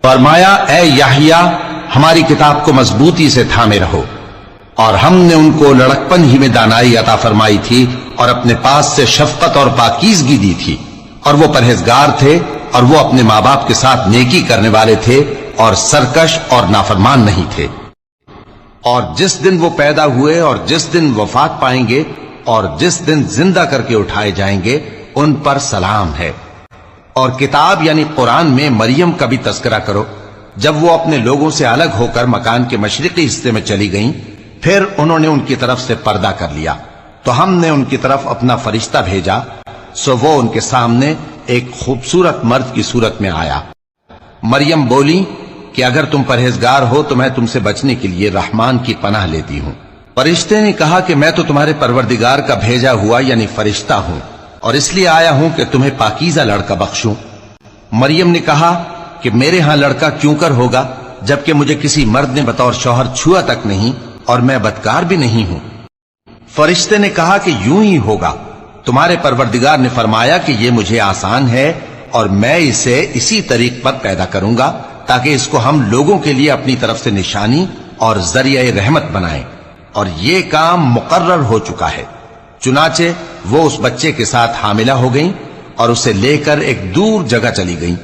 فرمایا اے یحییٰ ہماری کتاب کو مضبوطی سے تھامے رہو، اور ہم نے ان کو لڑکپن ہی میں دانائی عطا فرمائی تھی اور اپنے پاس سے شفقت اور پاکیزگی دی تھی، اور وہ پرہیزگار تھے اور وہ اپنے ماں باپ کے ساتھ نیکی کرنے والے تھے اور سرکش اور نافرمان نہیں تھے۔ اور جس دن وہ پیدا ہوئے اور جس دن وفات پائیں گے اور جس دن زندہ کر کے اٹھائے جائیں گے ان پر سلام ہے۔ اور کتاب یعنی قرآن میں مریم کا بھی تذکرہ کرو، جب وہ اپنے لوگوں سے الگ ہو کر مکان کے مشرقی حصے میں چلی گئیں، پھر انہوں نے ان کی طرف سے پردہ کر لیا، تو ہم نے ان کی طرف اپنا فرشتہ بھیجا، سو وہ ان کے سامنے ایک خوبصورت مرد کی صورت میں آیا۔ مریم بولی کہ اگر تم پرہیزگار ہو تو میں تم سے بچنے کے لیے رحمان کی پناہ لیتی ہوں۔ فرشتے نے کہا کہ میں تو تمہارے پروردگار کا بھیجا ہوا یعنی فرشتہ ہوں، اور اس لیے آیا ہوں کہ تمہیں پاکیزہ لڑکا بخشوں۔ مریم نے کہا کہ میرے ہاں لڑکا کیوں کر ہوگا جبکہ مجھے کسی مرد نے بطور شوہر چھوا تک نہیں اور میں بدکار بھی نہیں ہوں۔ فرشتے نے کہا کہ یوں ہی ہوگا، تمہارے پروردگار نے فرمایا کہ یہ مجھے آسان ہے اور میں اسے اسی طریق پر پیدا کروں گا تاکہ اس کو ہم لوگوں کے لیے اپنی طرف سے نشانی اور ذریعہ رحمت بنائیں، اور یہ کام مقرر ہو چکا ہے۔ چنانچہ وہ اس بچے کے ساتھ حاملہ ہو گئیں اور اسے لے کر ایک دور جگہ چلی گئیں۔